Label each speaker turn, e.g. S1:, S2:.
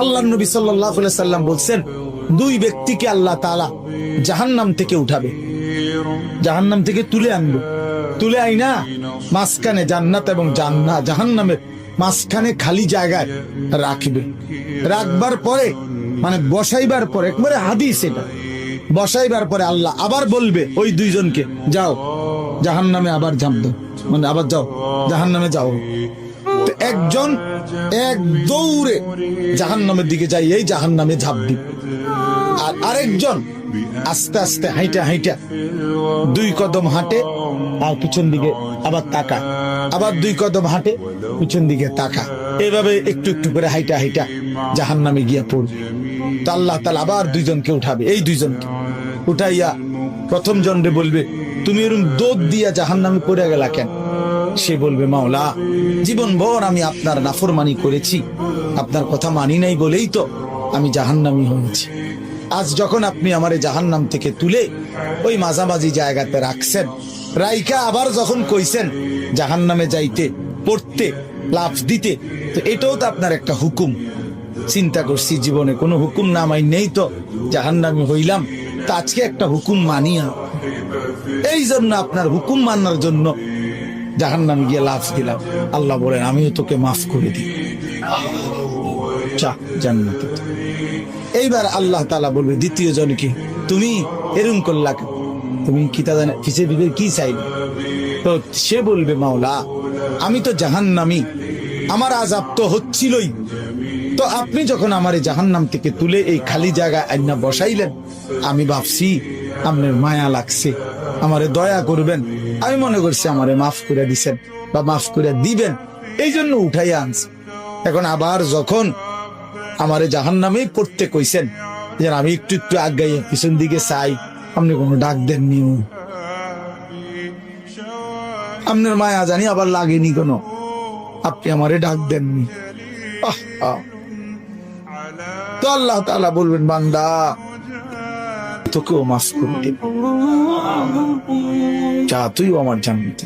S1: আল্লাহর নবী সাল্লাল্লাহু আলাইহি সাল্লাম বলছেন, দুই ব্যক্তিকে আল্লাহ তাআলা জাহান্নাম থেকে উঠাবে, জাহান্নাম থেকে তুলে আনবে, তুলে আইনা মাঝখানে জান্নাত এবং জাহান্নামের মাঝখানে খালি জায়গায় রাখবে। রাখবার পরে মানে বসাইবার পরে, একবারে হাদিস এটা, বসাইবার পরে আল্লাহ আবার বলবে ওই দুইজনকে, যাও জাহান্নামে আবার ঝাঁপ দাও, মানে আবার যাও জাহান্নামে যাও। তো একজন এক দৌড়ে জাহান্নামের দিকে যাই, এই জাহান্নামে ঝাঁপ দিবে, আর আরেকজন আস্তে আস্তে হাইটা হাইটা দুই কদম হাঁটে আর পিছন দিকে আবার তাকা, আবার দুই কদম হাঁটে পিছন দিকে তাকা, এভাবে একটু একটু করে হাইটা হাইটা জাহান্নামে গিয়া পড়বে। তো আল্লাহ তাআলা আবার দুইজনকে উঠাবে, এই দুইজনকে উঠাইয়া প্রথম জনরে বলবে, তুমি এরকম দৌড় দিয়া জাহান্নামে পড়ে গেলা কেন? সে বলবে, মাওলা জীবন ভর আমি আপনার নাফরমানি করেছি, আপনার কথা মানি নাই বলেই তো আমি জাহান্নামী হয়েছি। আজ যখন আপনি আমারে জাহান্নাম থেকে তুলে ওই মাঝামাঝি জায়গাতে রাখছেন, রাইকা আবার যখন কইছেন জাহান্নামে যাইতে, পড়তে, লাফ দিতে, তো এটাও তো আপনার একটা হুকুম। চিন্তা করছি জীবনে কোনো হুকুম না মাই নেই তো জাহান্নামী হইলাম, তা আজকে একটা হুকুম মানিয়া, এই জন্য আপনার হুকুম মানার জন্য জাহান্নামে গিয়ে লাফ দিলাম। আল্লাহ বলেন, আমিও তোকে মাফ করে দিই, জান্নাতে। এইবার আল্লাহ তাআলা বলবে দ্বিতীয় জনকে, তুমি এরকম করলা, তুমি কি তা জানে কিসের ভিতরে কি চাইলে? তো সে বলবে, মাওলা আমি তো জাহান্নামী, আমার আযাব তো হচ্ছিলই, তো আপনি যখন আমার জাহান্নাম থেকে তুলে এই খালি জায়গায় আইনা বসাইলেন, আমি ভাবছি আপনার মায়া লাগছে, আমারে দয়া করবেন, আমি মনে করছি আমারে মাফ করে দিছেন বা মাফ করে দিবেন, এই জন্য উঠাইয়া আনছি। এখন আবার যখন আমারে জাহান্নামে পড়তে কইছেন, যে আমি একটু একটু আগাইয়া পিছন দিকে চাই, আপনি কোনো ডাক দেননি, আপনার মায়া জানি আবার লাগেনি কোনো, আপনি আমারে ডাক দেননি। তো আল্লাহ তাআলা বলবেন, বান্দা তোকেও মাফ করে দিন, যা তুইও আমার জান্নাতে।